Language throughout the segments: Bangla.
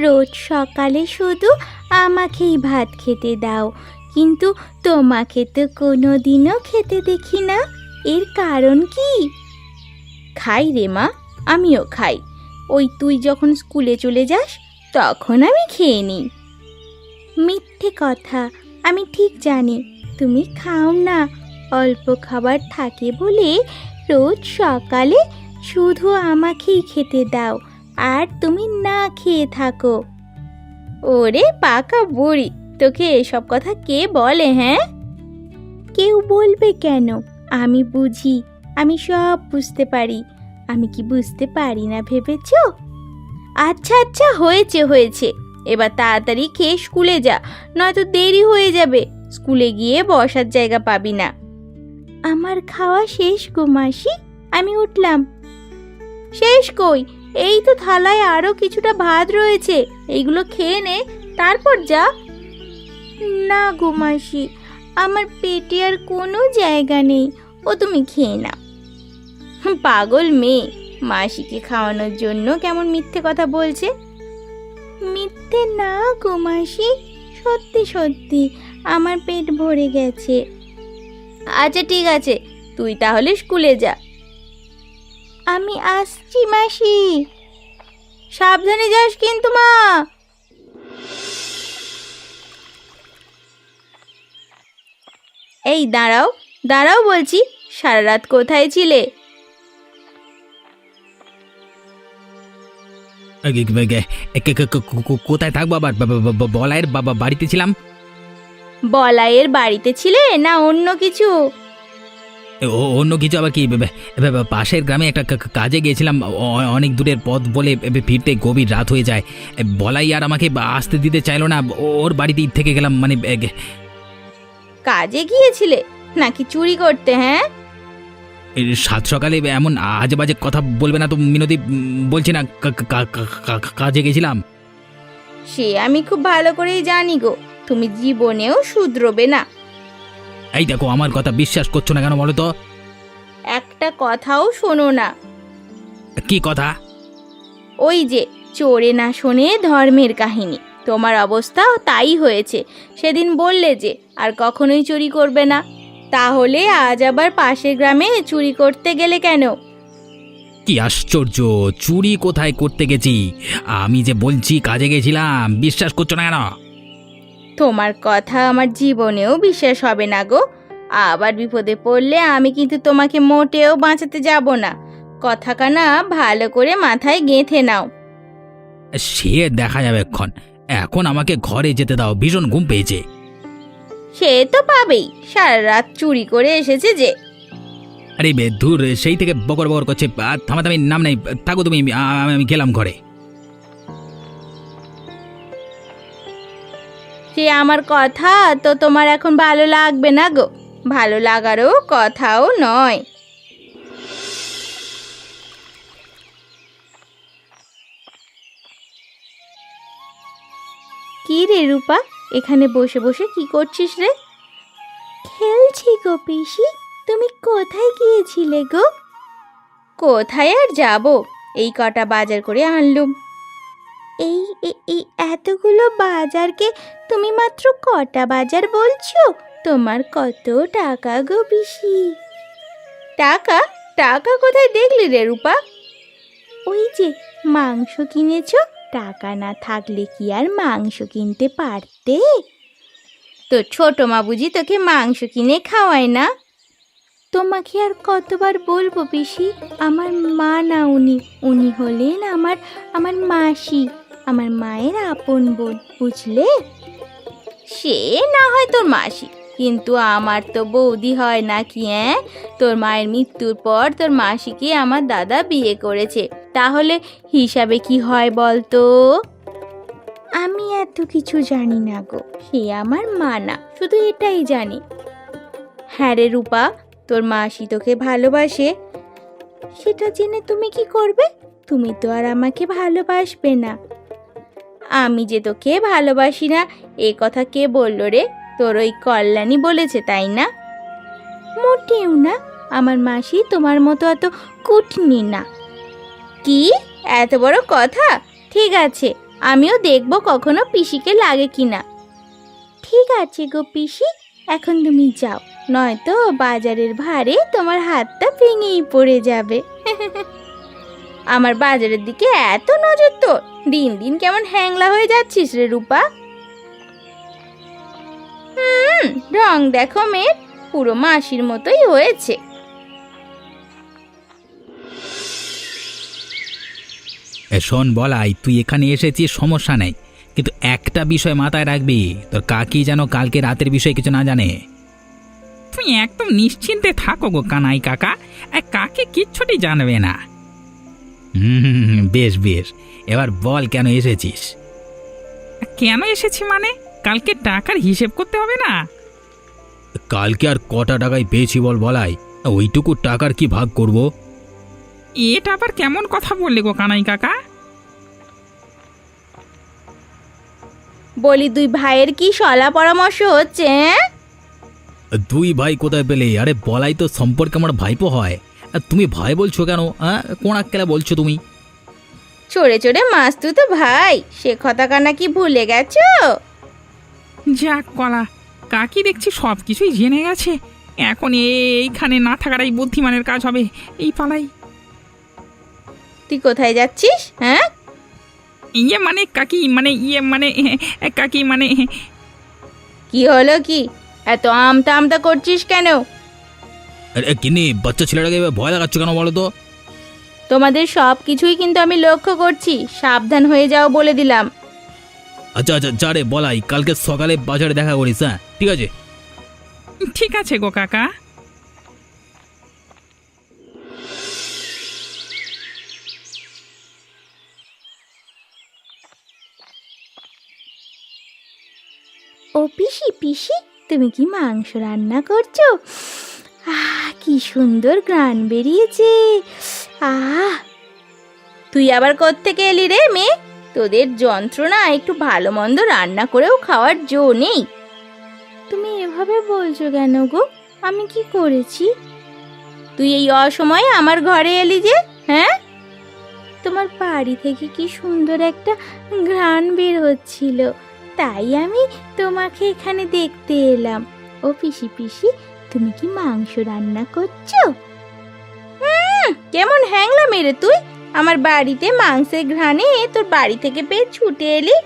রোজ সকালে শুধু আমাকেই ভাত খেতে দাও, কিন্তু তোমাকে তো কোনোদিনও খেতে দেখি না। এর কারণ কি? খাই রে মা, আমিও খাই। ওই তুই যখন স্কুলে চলে যাস তখন আমি খেয়ে নিই। মিথ্যে কথা, আমি ঠিক জানি তুমি খাও না। অল্প খাবার থাকে বলে রোজ সকালে শুধু আমাকেই খেতে দাও, আর তুমি না খেয়ে থাকো। ওরে পাকা বুড়ি, তোকে এসব কথা কে বলে? হ্যাঁ, কেউ বলবে কেন? আমি বুঝি, আমি সব বুঝতে পারি। আমি কি বুঝতে পারি না ভেবেছ? আচ্ছা আচ্ছা, হয়েছে হয়েছে, এবার তাড়াতাড়ি খেয়ে স্কুলে যা, নয়তো দেরি হয়ে যাবে। স্কুলে গিয়ে বসার জায়গা পাবি না। আমার খাওয়া শেষ গো মাসি, আমি উঠলাম। শেষ কই, এই তো থালায় আরো কিছুটা ভাত রয়েছে, এইগুলো খেয়ে নে, তারপর যা। না গো মাসি, আমার পেটে আর কোনো জায়গা নেই, ও তুমি খেয়ে নাও। পাগল মেয়ে, মাসিকে খাওয়ানোর জন্য কেমন মিথ্যে কথা বলছে। মিথ্যে না গো মাসি, সত্যি সত্যি আমার পেট ভরে গেছে। আচ্ছা ঠিক আছে, তুই তাহলে স্কুলে যা। আমি আসছি মাসি। সাবধানে যাস কিন্তু মা। এই দাঁড়াও দাঁড়াও বলছি, সারা রাত কোথায় ছিলে? কোথায় থাকবো আবার? বলাইয়ের বাড়িতে ছিলাম। বলাইয়ের বাড়িতে ছিলে না অন্য কিছু? অন্য কিছু আবার কি? পাশের গ্রামে একটা কাজে গিয়েছিলাম, অনেক দূরের পথ বলে ফিরতে গভীর রাত হয়ে যায়। বলাই আর আমাকে আসতে দিতে চাইলো না, ওর বাড়িতেই থেকে গেলাম। মানে কাজে গিয়েছিলে নাকি চুরি করতে? হ্যাঁ, সাত সকালে এমন আজে বাজে কথা বলবে না তো মিনতি, বলছি না কাজে গেছিলাম। সে আমি খুব ভালো করেই জানি গো, তুমি জীবনেও শুধরোবে না। এই দেখো, আমার কথা বিশ্বাস করছো না কেন বলো তো? একটা কথাও শোনো না। কি কথা? ওই যে চোরে না শোনে ধর্মের কাহিনী, তোমার অবস্থাও তাই হয়েছে। সেদিন বললে যে আর কখনোই চুরি করবে না, তাহলে আজ আবার পাশের গ্রামে চুরি করতে গেলে কেন? কি আশ্চর্য, চুরি কোথায় করতে গেছি? আমি যে বলছি কাজে গেছিলাম, বিশ্বাস করছো না কেন? তোমার কথা আমার জীবনেও বিশ্বাস হবে না গো। আবার বিপদে পড়লে আমি কিন্তু তোমাকে মোটেও বাঁচাতে যাব না। কথাখানা ভালো করে মাথায় গেঁথে নাও। সে দেখা যাবে এখন। এখন আমাকে ঘরে যেতে দাও, ভীষণ ঘুম পেয়েছে। সে তো পাবেই, সারা রাত চুরি করে এসেছে যে। আরে ধুর, সেই থেকে বকর বকর করছে। থামাথামি নাম নেই, থাকো তুমি, আমি গেলাম ঘরে। সে আমার কথা তো তোমার এখন ভালো লাগবে না গো, ভালো লাগারও কথাও নয়। কি রে রূপা, এখানে বসে বসে কি করছিস রে? খেলছি গো পিসি। তুমি কোথায় গিয়েছিলে গো? কোথায় আর যাব, এই কটা বাজার করে আনলুম। এই এই এতগুলো বাজারকে তুমি মাত্র কটা বাজার বলছো? তোমার কত টাকা গো পিসি? টাকা? টাকা কোথায় দেখলি রে রূপা? ওই যে মাংস কিনেছো, টাকা না থাকলে কি আর মাংস কিনতে পারতে? তো ছোট মা বুঝি তোকে মাংস কিনে খাওয়ায় না? তোমাকে আর কতবার বলবো পিসি, আমার মা না উনি, উনি হলেন আমার আমার মাসি, আমার মায়ের আপন বোন, বুঝলে? সে না হয় তোর মাসি, কিন্তু আমার তো বৌদি হয় নাকি? তোর মায়ের মৃত্যুর পর তোর মাসিকে আমার দাদা বিয়ে করেছে, তাহলে হিসাবে কি হয় বলতো? আমি এত কিছু জানি না গো, সে আমার মা না, শুধু এটাই জানি। হ্যাঁ রে রূপা, তোর মাসি তোকে ভালোবাসে। সেটা জেনে তুমি কি করবে? তুমি তো আর আমাকে ভালোবাসবে না। আমি যে তোকে ভালোবাসি না এ কথা কে বলল রে? তোর ওই কল্যাণী বলেছে, তাই না? মোটেও না, আমার মাসি তোমার মতো এত কুটনি না। কি এত বড় কথা? ঠিক আছে, আমিও দেখবো কখনো পিসিকে লাগে কিনা। ঠিক আছে গো পিসি, এখন তুমি যাও, নয়তো বাজারের ভারে তোমার হাতটা ভেঙেই পড়ে যাবে। আমার বাজারের দিকে এত নজর তোর, দিন দিন কেমন হ্যাংলা হয়ে যাচ্ছিস রে রূপা। রং দেখো মেয়ের, পুরো মাসির মতোই হয়েছে। শোন বলাই, তুই এখানে এসেছিস সমস্যা নেই, কিন্তু একটা বিষয় মাথায় রাখবি, তোর কাকি যেন কালকে রাতের বিষয়ে কিছু না জানে। তুই একদম নিশ্চিন্তে থাকো গো কানাই কাকা, কাকে কিচ্ছুটি জানবে না। বেশ বেশ, এবার বল কেন এসেছিস? কেন এসেছি মানে, কালকে টাকার হিসেব করতে হবে না? কালকে আর কটা টাকায় পেয়েছি বল বলাই, ওইটুকু টাকার কি ভাগ করব? এটা আবার কেমন কথা বললে গো কানাই কাকা? বলি দুই ভাইয়ের কি সলা পরামর্শ হচ্ছে? দুই ভাই কোথায় পেলে? আরে বলাই তো সম্পর্কে আমার ভাইপো হয়, আর তুমি ভাই বলছো কেন? কোন আক্কেলা বলছো তুমি? চড়ে চড়ে মাছ তুই তো ভাই, সে কথা কানা কি ভুলে গেছো? যাক কলা, কাকি দেখছি সব কিছুই জেনে গেছে। এখন এইখানে না থাকাটাই বুদ্ধিমানের কাজ হবে। এই পালাই। তুই কোথায় যাচ্ছিস? হ্যাঁ, ইয়ে মানে কাকি, মানে ইয়ে মানে কাকি মানে। কি হলো কি? এত আমতা আমতা করছিস কেন? আরে কিনি, বাচ্চা ছেলেটাকে এভাবে ভয় লাগাচ্ছ কেন বলো তো? তোমাদের সব কিছুই কিন্তু আমি লক্ষ্য করছি, সাবধান হয়ে যাও বলে দিলাম। আচ্ছা আচ্ছা, যা রে বলাই, কালকে সকালে বাজারে দেখা করিস। হ্যাঁ ঠিক আছে। ঠিক আছে গো কাকা। ও পিসি পিসি, তুমি কি মাংস রান্না করছো? কি সুন্দর ঘ্রাণ বেরিয়েছে। তুই আবার কোত্থেকে এলি রে মেয়ে? তোদের যন্ত্রণা একটু ভালো মন্দ রান্না করেও খাওয়ার জো নেই। তুমি এভাবে বলছো কেন গো? আমি কি করেছি? তুই এই অসময়ে আমার ঘরে এলি যে? হ্যাঁ, তোমার বাড়ি থেকে কি সুন্দর একটা ঘ্রাণ বের হচ্ছিল, তাই আমি তোমাকে এখানে দেখতে এলাম। ও পিসি পিসি, তুমি কি মাংস রান্না করছো? কেমন হ্যাংলা মেরে তুই! আমার বাড়িতে মাংসের ঘ্রাণে তোর বাড়ি থেকে পেয়ে ছুটে এলি।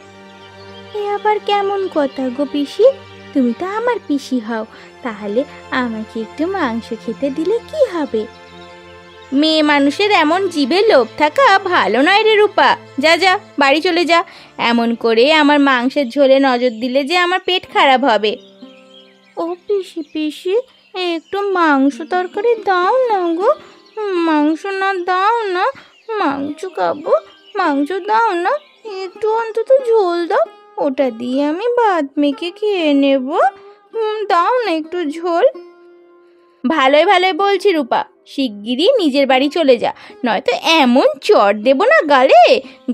এ আবার কেমন কথা গো পিসি? তুমি তো আমার পিসি হও, তাহলে আমাকে একটু মাংস খেতে দিলে কি হবে? মেয়ে মানুষের এমন জিভে লোভ থাকা ভালো নয় রে রূপা। যা যা, বাড়ি চলে যা। এমন করে আমার মাংসের ঝোলে নজর দিলে যে আমার পেট খারাপ হবে। ও পিসি পিসি, একটু মাংস তরকারি দাও না গো। মাংস না দাও না, মাংস খাবো, মাংস দাও না, একটু অন্তত ঝোল দাও, ওটা দিয়ে আমি ভাত মেখে খেয়ে নেব। দাও না একটু ঝোল। ভালোই ভালোই বলছি রূপা, শিগগিরই নিজের বাড়ি চলে যা, নয়তো এমন চড় দেব না গালে,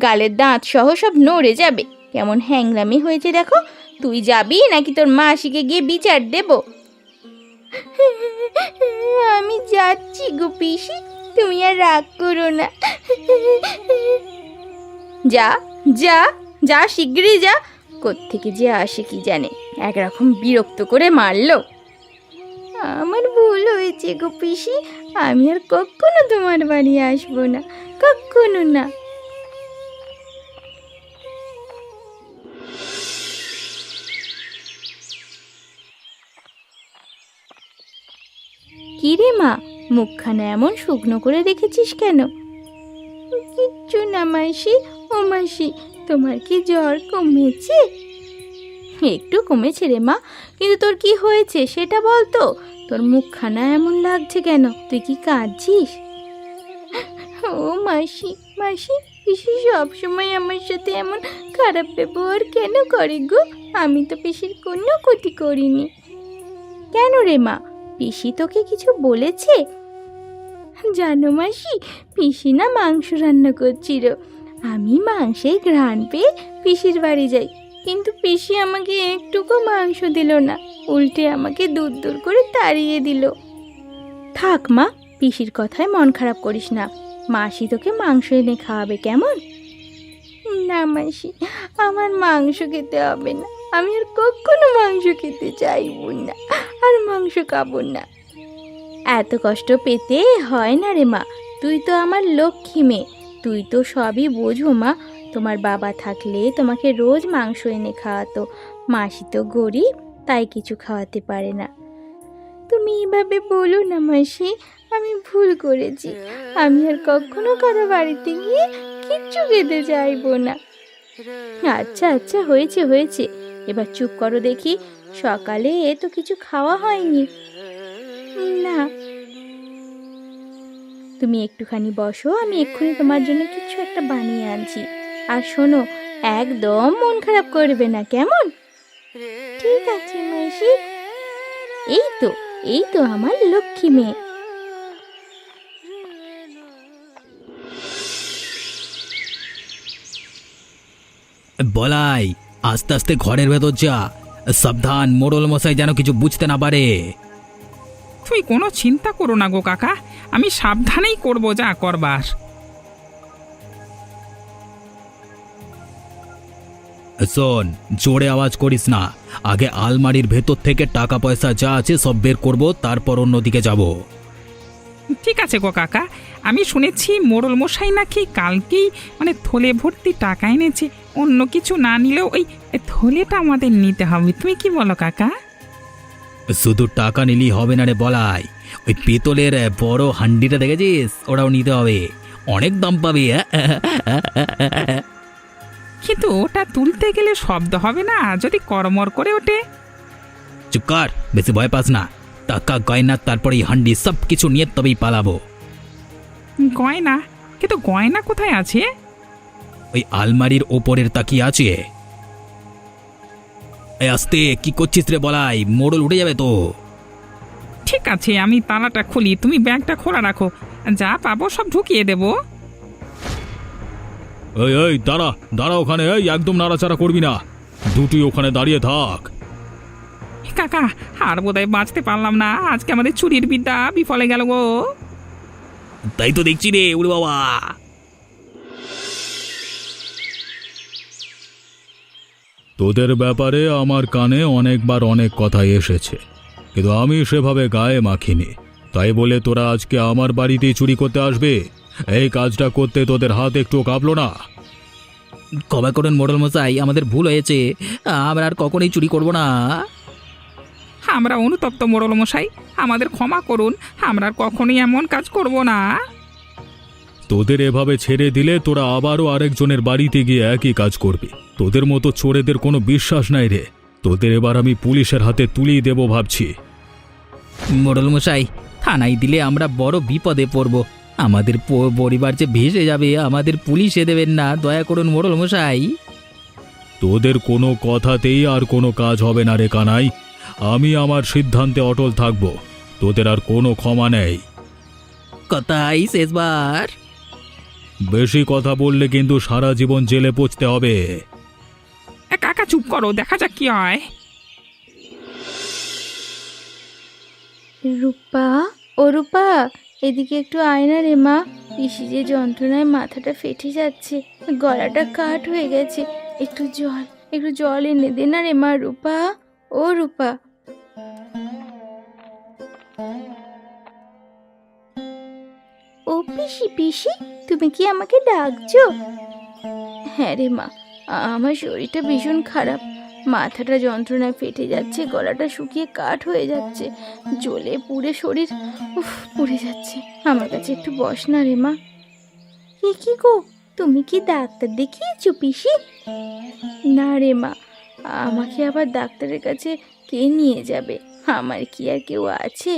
গালের দাঁত সহ সব নড়ে যাবে। কেমন হ্যাংলামি হয়েছে দেখো। তুই যাবি নাকি তোর মাসিকে গিয়ে বিচার দেব? আমি যাচ্ছি গো পিসি, তুমি আর রাগ করো না। যা যা যা, শিগগিরই যা। কোত্থেকে যে আসে কি জানে, একরকম বিরক্ত করে মারলো। আমার ভুল হয়েছে গো পিসি, আমি আর কখনো তোমার বাড়ি আসবো না, কখনো না। কি রে মা, মুখখানা এমন শুকনো করে রেখেছিস কেন? কিচ্ছু না মাসি। ও মাসি, তোমার কি জ্বর কমেছে? একটু কমেছে রে মা, কিন্তু তোর কি হয়েছে সেটা বল তো। তোর মুখখানা এমন লাগছে কেন? তুই কি কাঁদছিস? ও মাসি, মাসি, পিসি সবসময় আমার সাথে এমন খারাপ ব্যবহার কেন করে গো? আমি তো পিসির কোনো ক্ষতি করিনি। কেন রে মা, পিসি তোকে কিছু বলেছে? জানো মাসি, পিসি না মাংস রান্না করছিল। আমি মাংসের ঘ্রাণ পেয়ে পিসির বাড়ি যাই, কিন্তু পিসি আমাকে একটুকু মাংস দিল না, উল্টে আমাকে দূর দূর করে তাড়িয়ে দিল। থাক মা, পিসির কথায় মন খারাপ করিস না, মাসি তোকে মাংস এনে খাওয়াবে কেমন? না মাসি, আমার মাংস খেতে হবে না। আমি আর কখনো মাংস খেতে চাইবো না, আর মাংস খাবো না। এত কষ্ট পেতে হয় না রে মা, তুই তো আমার লক্ষ্মী মেয়ে, তুই তো সবই বোঝো মা। তোমার বাবা থাকলে তোমাকে রোজ মাংস এনে খাওয়াতো, মাসি তো গরিব, তাই কিছু খাওয়াতে পারে না। তুমি এভাবে বলো না মাসি, আমি ভুল করেছি। আমি আর কখনো কারো বাড়িতে গিয়ে কিচ্ছু খেতে চাইবো না। আচ্ছা আচ্ছা, হয়েছে হয়েছে, এবার চুপ করো দেখি। সকালে তো কিছু খাওয়া হয়নি। না, তুমি একটুখানি বসো, আমি এক্ষুনি তোমার জন্য কিছু একটা বানিয়ে আনছি। আর শোনো, একদম মন খারাপ করবে না, কেমন? ঠিক আছে মাসি। এই তো আমার লক্ষ্মী মেয়ে। বলাই, আস্তে আস্তে ঘরের ভেতর যা, সাবধান মোড়ল মশাই যেন কিছু বুঝতে না পারে। তুই কোনো চিন্তা করো না গো কাকা, আমি সাবধানেই করব যা করবার। শোন, জোরে আওয়াজ করিস না। আগে আলমারির ভেতর থেকে টাকা পয়সা যা আছে সব বের করব, তারপর অন্যদিকে যাব। ঠিক আছে গো কাকা, আমি শুনেছি মোড়ল মশাই নাকি কালকেই থলে ভর্তি টাকা এনেছে। অন্য কিছু না নিলেও ওই থলেটা আমাদের নিতে হবে, তুমি কি বলো কাকা? শুধু টাকা নিলেই হবে না রে বলাই, ওই পিতলের বড় হান্ডিটা দেখেছিস, ওটাও নিতে হবে, অনেক দাম পাবি। কিন্তু ওটা তুলতে গেলে শব্দ হবে না যদি কড়মড় করে ওঠে? চুপ কর, বেশি ভয় পাস না। টাকা গয়না তারপরে এই হান্ডি সব কিছু নিয়ে তবেই পালাবো। গয়না? কিন্তু গয়না কোথায় আছে? ওই আলমারির ওপরের তাকিয়ে আছে। এই আস্তে, কি করছিস রে বলাই, মোড়ল উঠে যাবে তো। ঠিক আছে, আমি তালাটা খুলি, তুমি ব্যাগটা খোলা রাখো, যা পাবো সব ঢুকিয়ে দেবো। এই এই দাঁড়া দাঁড়া ওখানে, এই একদম নাড়াচাড়া করবি না, দুটি ওখানে দাঁড়িয়ে থাক। কাকা, আর বোধহয় বাঁচতে পারলাম না, আজকে আমাদের চুরির বিদ্যা বিফলে গেল গো। তাই তো দেখছি রে, উড়ে বাবা। তোদের ব্যাপারে আমার কানে অনেকবার অনেক কথা এসেছে, কিন্তু আমি সেভাবে গায়ে মাখিনি। তাই বলে তোরা আজকে আমার বাড়িতেই চুরি করতে আসবে? এই কাজটা করতে তোদের হাত একটু কাঁপলো না? ক্ষমা করুন মোড়ল মশাই, আমাদের ভুল হয়েছে, আমরা আর কখনোই চুরি করব না। আমরা অনুতপ্ত মোড়ল মশাই, আমাদের ক্ষমা করুন, আমরা আর কখনোই এমন কাজ করব না। তোদের এভাবে ছেড়ে দিলে তোরা আবারও আরেকজনের বাড়িতে গিয়ে একই কাজ করবি। তোদের মতো চোরেদের কোনো বিশ্বাস নাই রে। তোদের এবার আমি পুলিশের হাতে তুলিয়ে দেব ভাবছি। মোড়ল মশাই, থানায় দিলে আমরা বড় বিপদে পড়ব, আমাদের পরিবার যে ভেসে যাবে, আমাদের পুলিশে দেবেন না, দয়া করুন মোড়ল মশাই। তোদের কোনো কথাতেই আর কোনো কাজ হবে না রে কানাই, আমি আমার সিদ্ধান্তে অটল থাকব, তোদের আর কোনো ক্ষমা নেই। কথাই শেষবার। বেশি কথা বললে কিন্তু সারা জীবন জেলে পচতে হবে। কাকা চুপ করো, দেখা যাক কি হয়। রূপা, ও রূপা, এদিকে একটু আয় না রে মা। পিসি যে যন্ত্রণায় মাথাটা ফেটে যাচ্ছে, গলাটা কাট হয়ে গেছে, একটু জল এনে দে না রে মা। রূপা, ও রূপা। ও পিসি, পিসি তুমি কি আমাকে ডাকছো? হ্যাঁ রে মা, আমার শরীরটা ভীষণ খারাপ, মাথাটা যন্ত্রণায় ফেটে যাচ্ছে, গলাটা শুকিয়ে কাঠ হয়ে যাচ্ছে, জ্বলে পুড়ে শরীর পুড়ে যাচ্ছে। আমার কাছে একটু বস না রে মা। কি গো, তুমি কি ডাক্তার দেখিয়েছো পিসি? না রে মা, আমাকে আবার ডাক্তারের কাছে কে নিয়ে যাবে? আমার কি আর কেউ আছে?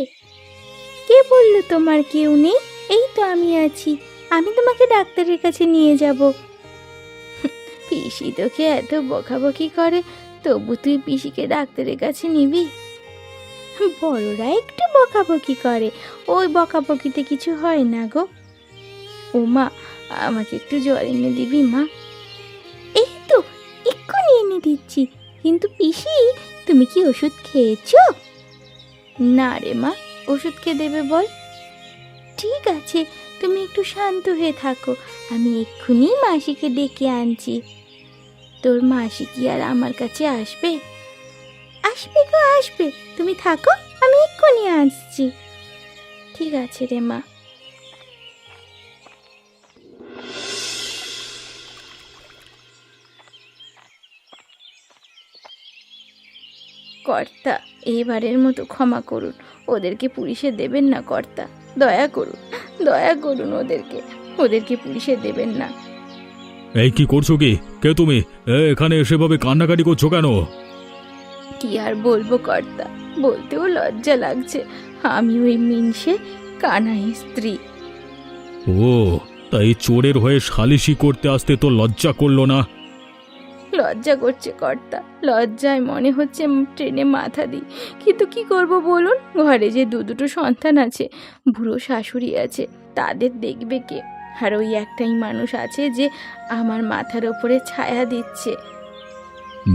কে বললো তোমার কেউ নেই? এই তো আমি আছি, আমি তোমাকে ডাক্তারের কাছে নিয়ে যাব। পিসি তোকে এত বকাবকি করে, তবু তুই পিসিকে ডাক্তারের কাছে নিবি? বড়রা একটু বকাবকি করে, ওই বকাবকিতে কিছু হয় না গো। ও মা, আমাকে একটু জল এনে দিবি মা? এই তো এক্ষুনি এনে দিচ্ছি। কিন্তু পিসি, তুমি কি ওষুধ খেয়েছো? না রে মা, ওষুধ কে দেবে বল? ঠিক আছে, তুমি একটু শান্ত হয়ে থাকো, আমি এক্ষুনি মাসিকে ডেকে আনছি। তোর মাসি কি আর আমার কাছে আসবে? আসবে গো আসবে, তুমি থাকো, আমি এক্ষুনি আসছি। ঠিক আছে রে মা। কর্তা, এবারের মতো ক্ষমা করুন, ওদেরকে পুলিশে দেবেন না কর্তা, দয়া করুন, দয়া করুন, ওদেরকে পুলিশে দেবেন না। এই কি করছো কি? কে তুমি? এখানে সেভাবে কান্নাকাটি করছো কেন? কি আর বলবো কর্তা, বলতেও লজ্জা লাগছে। আমি ওই মিনসে কানাইয়ের স্ত্রী। ও, তাই চোরের হয়ে সালিশি করতে আসতে তো লজ্জা করলো না? লজ্জা করছে কর্তা, লজ্জায় মনে হচ্ছে ট্রেনে মাথা দিই, কিন্তু কি করব বলুন? ঘরে যে দুটো সন্তান আছে, বুড়ো শাশুড়ি আছে, তাদের দেখবে কে? আর ওই একটাই মানুষ আছে যে আমার মাথার ওপরে ছায়া দিচ্ছে।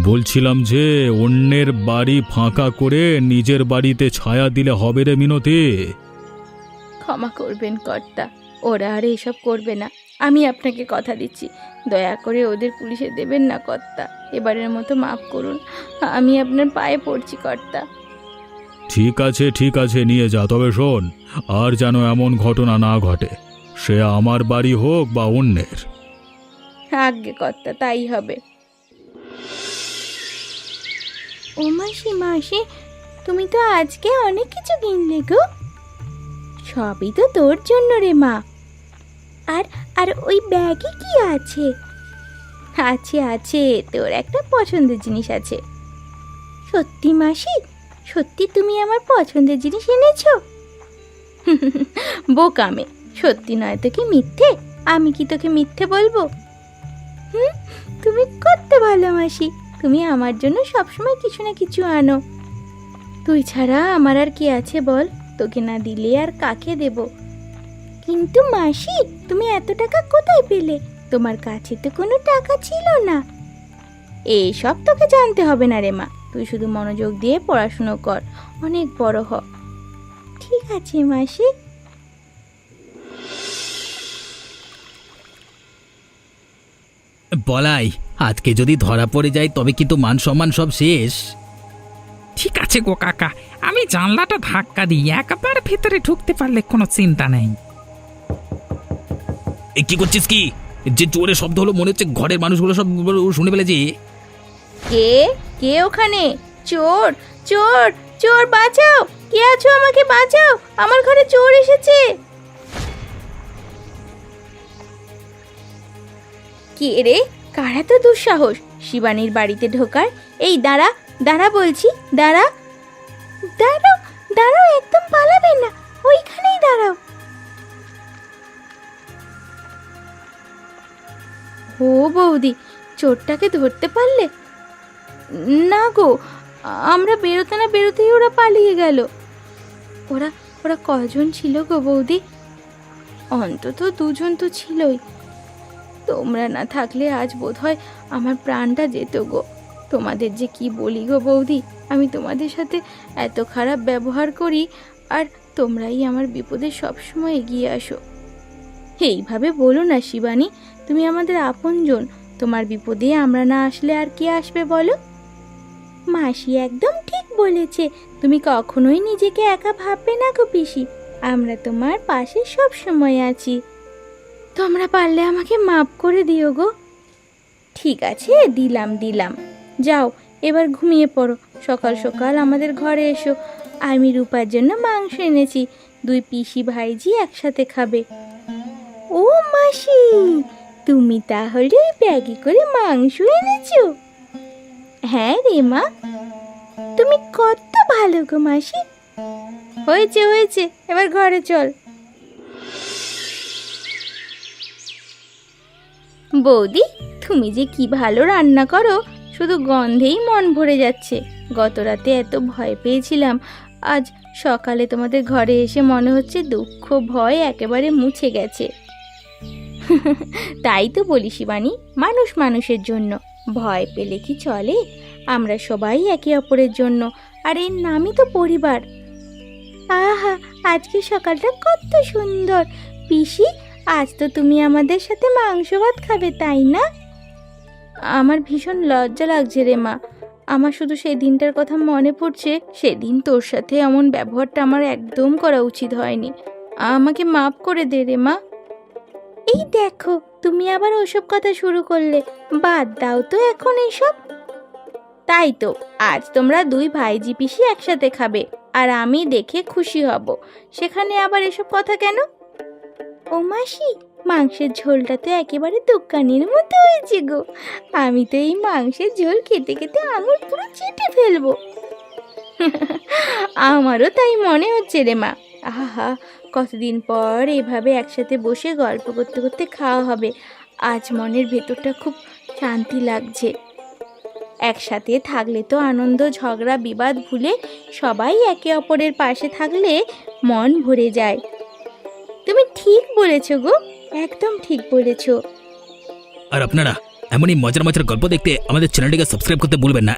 বলছিলাম যে অন্যের বাড়ি ফাঁকা করে নিজের বাড়িতে ছায়া দিলে হবে রে মিনতি। ক্ষমা করবেন কর্তা, ওরা আর এসব করবে না, আমি আপনাকে কথা দিচ্ছি। দয়া করে ওদের পুলিশে দেবেন না কর্তা, এবারের মতো মাফ করুন, আমি আপনার পায়ে পড়ছি কর্তা। ঠিক আছে ঠিক আছে, নিয়ে যা, তবে শোন, আর যেন এমন ঘটনা না ঘটে, সে আমার বাড়ি হোক বা অন্যের। আজ্ঞে কর্তা, তাই হবে। ও মাসি, মাসি, তুমি তো আজকে অনেক কিছু কিনলে গো। সবই তো তোর জন্য রে মা। আর আর ওই ব্যাগে কি আছে? আছে আছে, তোর একটা পছন্দের জিনিস আছে। সত্যি মাসি? সত্যি তুমি আমার পছন্দের জিনিস এনেছো? বোকামে, সত্যি নয় তো কি মিথ্যে? আমি কি তোকে মিথ্যে বলবো? তুমি কত ভালো মাসি, তুমি আমার জন্য সবসময় কিছু না কিছু আনো। তুই ছাড়া আমার আর কি আছে বল? তোকে না দিলে আর কাকে দেব? কিন্তু মাসি, তুমি এত টাকা কোথায় পেলে? তোমার কাছে তো কোনো টাকা ছিল না। এইসব তোকে জানতে হবে না রে মা, তুই শুধু মনোযোগ দিয়ে পড়াশুনো কর, অনেক বড় হ। ঠিক আছে মাসি। বলাই, আজকে যদি ধরা পড়ে যায় তবে কিন্তু মান সম্মান সব শেষ। ঠিক আছে গো কাকা, আমি জানলাটা ধাক্কা দিই, একবার ভেতরে ঢুকতে পারলে কোনো চিন্তা নেই। এ কি করছিস কি? যে জোরে শব্দ হলো মনে হচ্ছে ঘরের মানুষগুলো সব শুনে ফেলেছি। কে কে ওখানে? চোর চোর চোর, বাঁচাও! কে আছো? আমাকে বাঁচাও, আমার ঘরে চোর এসেছে। কে রে? কারা তো দুঃসাহস শিবানীর বাড়িতে ঢোকার? এই দাঁড়া দাঁড়া বলছি, দাঁড়া। দাঁড়াও দাঁড়াও, একদম পালাবে না, ওইখানেই দাঁড়াও। ও বৌদি, চোরটাকে ধরতে পারলে? না গো, আমরা বেরোতে না বেরোতেই ওরা পালিয়ে গেল। ওরা ওরা কজন ছিল গো বৌদি? অন্তত দুজন তো ছিলই। তোমরা না থাকলে আজ বোধহয় আমার প্রাণটা যেত গো। তোমাদের যে কি বলি গো বৌদি, আমি তোমাদের সাথে এত খারাপ ব্যবহার করি, আর তোমরাই আমার বিপদে সবসময় এগিয়ে আসো। এইভাবে বলো না শিবানী, তুমি আমাদের আপনজন, তোমার বিপদে আমরা না আসলে আর কে আসবে বলো? মাসি একদম ঠিক বলেছে, তুমি কখনোই নিজেকে একা ভাববে না গো পিসি, আমরা তোমার পাশে সব সময় আছি। তোমরা পারলে আমাকে মাফ করে দিও গো। ঠিক আছে, দিলাম দিলাম। যাও এবার ঘুমিয়ে পড়ো, সকাল সকাল আমাদের ঘরে এসো, আমি রূপার জন্য মাংস এনেছি, দুই পিসি ভাইজি একসাথে খাবে। ও মাসি, তুমি তাহলে ওই ব্যাগে করে মাংস এনেছো? হ্যাঁ রে মা, তুমি কত ভালো গো মাসি। হয়েছে হয়েছে, এবার ঘরে চল। বৌদি, তুমি যে কি ভালো রান্না করো, শুধু গন্ধেই মন ভরে যাচ্ছে। গত রাতে এত ভয় পেয়েছিলাম, আজ সকালে তোমাদের ঘরে এসে মনে হচ্ছে দুঃখ ভয় একেবারে মুছে গেছে। তাই তো বলি শিবানী, মানুষ মানুষের জন্য, ভয় পেলে কি চলে? আমরা সবাই একে অপরের জন্য, আর এর নামই তো পরিবার। আহা, আজকে সকালটা কত সুন্দর। পিসি, আজ তো তুমি আমাদের সাথে মাংস ভাত খাবে, তাই না? আমার ভীষণ লজ্জা লাগছে রে মা। আমার শুধু সেই দিনটার কথা মনে পড়ছে। সেদিন তোর সাথে এমন ব্যবহারটা আমার একদম করা উচিত হয়নি। আমাকে মাফ করে দে রে মা। এই দেখো, তুমি আবার ওসব কথা শুরু করলে। বাদ দাও তো এখন এইসব। তাই তো, আজ তোমরা দুই ভাইজি পিসি একসাথে খাবে, আর আমি দেখে খুশি হব। সেখানে আবার এসব কথা কেন? ও মাসি, মাংসের ঝোলটা তো একেবারে দোকানের মতো হয়েছে গো। আমি তো এই মাংসের ঝোল খেতে খেতে আঙুল পুরো চেটে ফেলবো। আমারও তাই মনে হচ্ছে রে মা। আহা, কতদিন পর এভাবে একসাথে বসে গল্প করতে করতে খাওয়া হবে। আজ মনের ভেতরটা খুব শান্তি লাগছে। একসাথে থাকলে তো আনন্দ, ঝগড়া, বিবাদ ভুলে সবাই একে অপরের পাশে থাকলে মন ভরে যায়। তুমি ঠিক বলেছো গো, একদম ঠিক বলেছো। আর আপনারা এমনই মজার মজার গল্প দেখতে আমাদের চ্যানেলটিকে সাবস্ক্রাইব করতে ভুলবেন না।